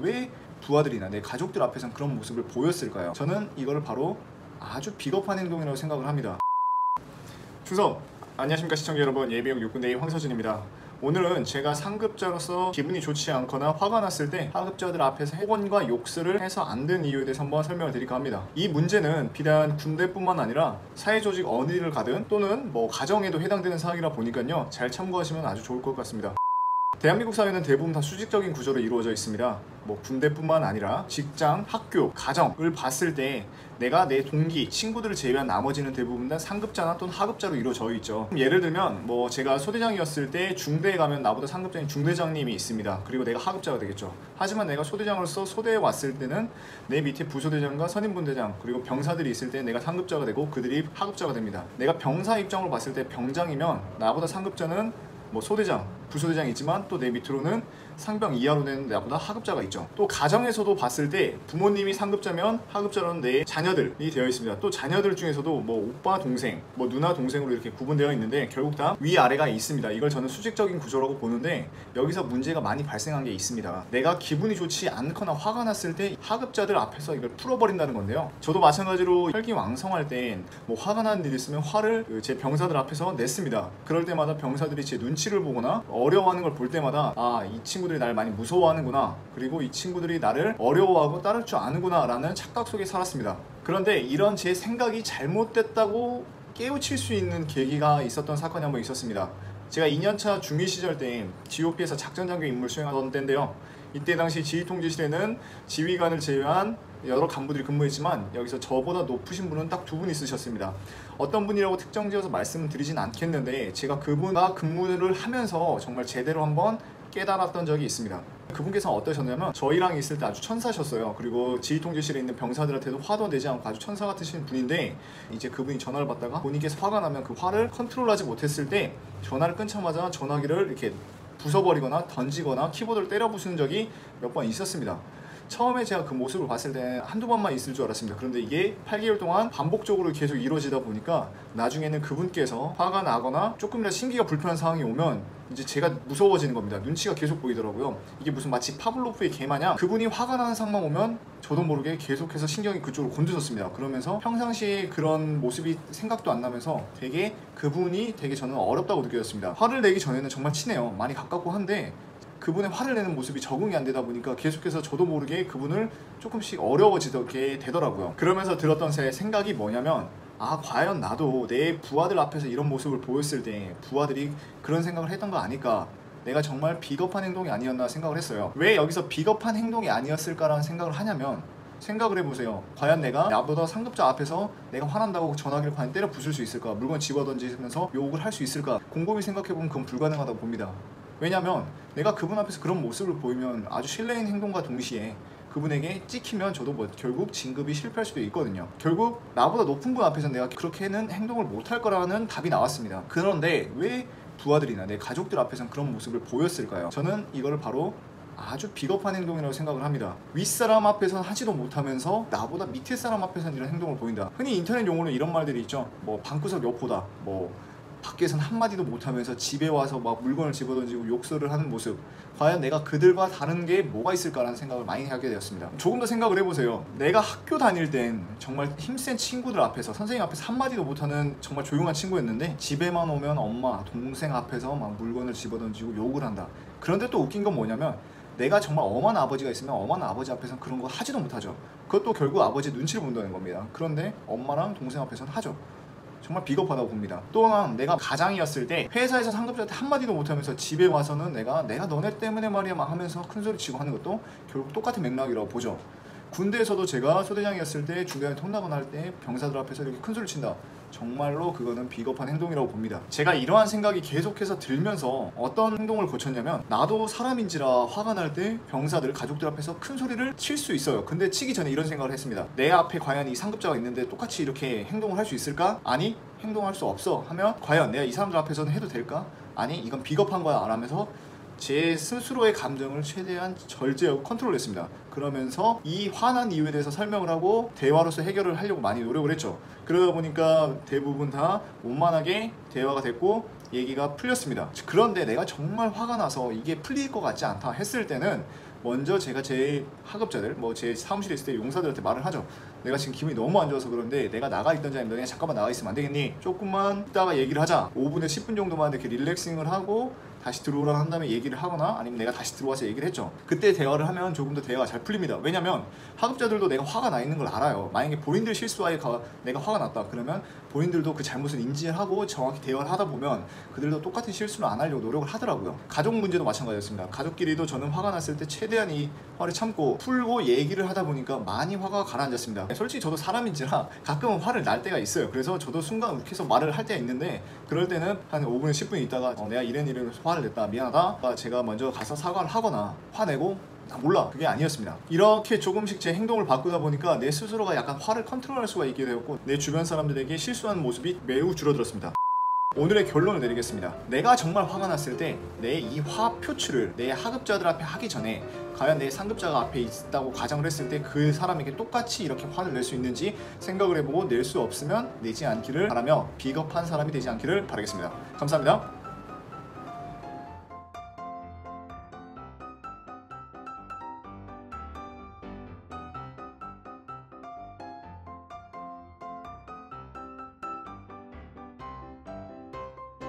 왜 부하들이나 내 가족들 앞에서는 그런 모습을 보였을까요? 저는 이거를 바로 아주 비겁한 행동이라고 생각을 합니다. 충성! 안녕하십니까 시청자 여러분, 예비역 육군대위 황서진입니다. 오늘은 제가 상급자로서 기분이 좋지 않거나 화가 났을 때 하급자들 앞에서 해권과 욕설을 해서 안 된 이유에 대해서 한번 설명을 드릴까 합니다. 이 문제는 비단 군대뿐만 아니라 사회조직 어디를 가든 또는 가정에도 해당되는 사항이라 보니까요, 잘 참고하시면 아주 좋을 것 같습니다. 대한민국 사회는 대부분 다 수직적인 구조로 이루어져 있습니다. 군대뿐만 아니라 직장, 학교, 가정을 봤을 때 내가 내 동기, 친구들을 제외한 나머지는 대부분 다 상급자나 또는 하급자로 이루어져 있죠. 예를 들면 제가 소대장이었을 때 중대에 가면 나보다 상급자인 중대장님이 있습니다. 그리고 내가 하급자가 되겠죠. 하지만 내가 소대장으로서 소대에 왔을 때는 내 밑에 부소대장과 선임분대장 그리고 병사들이 있을 때 내가 상급자가 되고 그들이 하급자가 됩니다. 내가 병사 입장으로 봤을 때 병장이면 나보다 상급자는 소대장, 부소대장이 있지만 또 내 밑으로는 상병 이하로 되는 나보다 하급자가 있죠. 또 가정에서도 봤을 때 부모님이 상급자면 하급자로는 내 자녀들이 되어 있습니다. 또 자녀들 중에서도 오빠, 동생, 누나, 동생으로 이렇게 구분되어 있는데 결국 다 위아래가 있습니다. 이걸 저는 수직적인 구조라고 보는데 여기서 문제가 많이 발생한 게 있습니다. 내가 기분이 좋지 않거나 화가 났을 때 하급자들 앞에서 이걸 풀어버린다는 건데요. 저도 마찬가지로 혈기왕성할 땐 화가 나는 일이 있으면 화를 제 병사들 앞에서 냈습니다. 그럴 때마다 병사들이 제 눈치를 보거나 어려워하는 걸 볼 때마다 이 친구들이 나를 많이 무서워하는구나, 그리고 이 친구들이 나를 어려워하고 따를 줄 아는구나 라는 착각 속에 살았습니다. 그런데 이런 제 생각이 잘못됐다고 깨우칠 수 있는 계기가 있었던 사건이 한번 있었습니다. 제가 2년차 중위 시절 때 GOP에서 작전장교 임무를 수행하던 때인데요. 이때 당시 지휘통제실에는 지휘관을 제외한 여러 간부들이 근무했지만 여기서 저보다 높으신 분은 딱 두 분 있으셨습니다. 어떤 분이라고 특정 지어서 말씀을 드리진 않겠는데 제가 그분과 근무를 하면서 정말 제대로 한번 깨달았던 적이 있습니다. 그분께서는 어떠셨냐면 저희랑 있을 때 아주 천사셨어요. 그리고 지휘통제실에 있는 병사들한테도 화도 내지 않고 아주 천사 같으신 분인데 이제 그분이 전화를 받다가 본인께서 화가 나면 그 화를 컨트롤하지 못했을 때 전화를 끊자마자 전화기를 이렇게 부숴버리거나 던지거나 키보드를 때려 부수는 적이 몇 번 있었습니다. 처음에 제가 그 모습을 봤을 때 한두 번만 있을 줄 알았습니다. 그런데 이게 8개월 동안 반복적으로 계속 이루어지다 보니까 나중에는 그분께서 화가 나거나 조금이라도 신기가 불편한 상황이 오면 이제 제가 무서워지는 겁니다. 눈치가 계속 보이더라고요. 이게 무슨 마치 파블로프의 개 마냥 그분이 화가 나는 상황만 오면 저도 모르게 계속해서 신경이 그쪽으로 곤두섰습니다. 그러면서 평상시에 그런 모습이 생각도 안 나면서 되게 그분이 되게 저는 어렵다고 느껴졌습니다. 화를 내기 전에는 정말 친해요. 많이 가깝고 한데 그분의 화를 내는 모습이 적응이 안 되다 보니까 계속해서 저도 모르게 그분을 조금씩 어려워지게 되더라고요. 그러면서 들었던 제 생각이 뭐냐면 과연 나도 내 부하들 앞에서 이런 모습을 보였을 때 부하들이 그런 생각을 했던 거 아닐까, 내가 정말 비겁한 행동이 아니었나 생각을 했어요. 왜 여기서 비겁한 행동이 아니었을까라는 생각을 하냐면 생각을 해보세요. 과연 내가 나보다 상급자 앞에서 내가 화난다고 전화기를 과연 때려 부술 수 있을까, 물건 집어던지면서 욕을 할 수 있을까, 곰곰이 생각해보면 그건 불가능하다고 봅니다. 왜냐면 내가 그분 앞에서 그런 모습을 보이면 아주 실례인 행동과 동시에 그분에게 찍히면 저도 결국 진급이 실패할 수도 있거든요. 결국 나보다 높은 분 앞에서 내가 그렇게는 행동을 못할 거라는 답이 나왔습니다. 그런데 왜 부하들이나 내 가족들 앞에서는 그런 모습을 보였을까요? 저는 이거를 바로 아주 비겁한 행동이라고 생각을 합니다. 윗사람 앞에서는 하지도 못하면서 나보다 밑에 사람 앞에서는 이런 행동을 보인다. 흔히 인터넷 용어로 이런 말들이 있죠. 방구석 여포다, 밖에서는 한마디도 못하면서 집에 와서 물건을 집어던지고 욕설을 하는 모습, 과연 내가 그들과 다른 게 뭐가 있을까라는 생각을 많이 하게 되었습니다. 조금 더 생각을 해보세요. 내가 학교 다닐 땐 정말 힘센 친구들 앞에서, 선생님 앞에서 한마디도 못하는 정말 조용한 친구였는데 집에만 오면 엄마, 동생 앞에서 물건을 집어던지고 욕을 한다. 그런데 또 웃긴 건 뭐냐면 내가 정말 엄한 아버지가 있으면 엄한 아버지 앞에서는 그런 거 하지도 못하죠. 그것도 결국 아버지 눈치를 본다는 겁니다. 그런데 엄마랑 동생 앞에서는 하죠. 정말 비겁하다고 봅니다. 또한 내가 가장이었을 때 회사에서 상급자한테 한마디도 못하면서 집에 와서는 내가 너네 때문에 말이야 하면서 큰소리 치고 하는 것도 결국 똑같은 맥락이라고 보죠. 군대에서도 제가 소대장이었을 때 중대한테 혼나거나 할 때 병사들 앞에서 이렇게 큰소리 친다. 정말로 그거는 비겁한 행동이라고 봅니다. 제가 이러한 생각이 계속해서 들면서 어떤 행동을 고쳤냐면 나도 사람인지라 화가 날 때 병사들, 가족들 앞에서 큰 소리를 칠 수 있어요. 근데 치기 전에 이런 생각을 했습니다. 내 앞에 과연 이 상급자가 있는데 똑같이 이렇게 행동을 할 수 있을까? 아니, 행동할 수 없어 하면 과연 내가 이 사람들 앞에서는 해도 될까? 아니, 이건 비겁한 거야 안 하면서 제 스스로의 감정을 최대한 절제하고 컨트롤했습니다. 그러면서 이 화난 이유에 대해서 설명을 하고 대화로서 해결을 하려고 많이 노력을 했죠. 그러다 보니까 대부분 다 원만하게 대화가 됐고 얘기가 풀렸습니다. 그런데 내가 정말 화가 나서 이게 풀릴 것 같지 않다 했을 때는 먼저 제가 제 하급자들, 뭐 제 사무실에 있을 때 용사들한테 말을 하죠. 내가 지금 기분이 너무 안 좋아서 그런데 내가 나가 있던지 아니면 그냥 잠깐만 나가 있으면 안 되겠니? 조금만 있다가 얘기를 하자. 5분에서 10분 정도만 이렇게 릴렉싱을 하고 다시 들어오라 한 다음에 얘기를 하거나 아니면 내가 다시 들어와서 얘기를 했죠. 그때 대화를 하면 조금 더 대화가 잘 풀립니다. 왜냐면 하급자들도 내가 화가 나 있는 걸 알아요. 만약에 본인들 실수하에 내가 화가 났다 그러면 본인들도 그 잘못을 인지하고 정확히 대화를 하다 보면 그들도 똑같은 실수를 안 하려고 노력을 하더라고요. 가족 문제도 마찬가지였습니다. 가족끼리도 저는 화가 났을 때 최대한 이 화를 참고 풀고 얘기를 하다 보니까 많이 화가 가라앉았습니다. 솔직히 저도 사람인지라 가끔은 화를 날 때가 있어요. 그래서 저도 순간 욱해서 말을 할 때가 있는데 그럴 때는 한 5분, 10분 있다가 내가 이런 화를 냈다, 미안하다, 제가 먼저 가서 사과를 하거나 화내고 몰라, 그게 아니었습니다. 이렇게 조금씩 제 행동을 바꾸다 보니까 내 스스로가 약간 화를 컨트롤할 수가 있게 되었고 내 주변 사람들에게 실수하는 모습이 매우 줄어들었습니다. 오늘의 결론을 내리겠습니다. 내가 정말 화가 났을 때 내 이 화 표출을 내 하급자들 앞에 하기 전에 과연 내 상급자가 앞에 있다고 가정을 했을 때 그 사람에게 똑같이 이렇게 화를 낼 수 있는지 생각을 해보고 낼 수 없으면 내지 않기를 바라며 비겁한 사람이 되지 않기를 바라겠습니다. 감사합니다.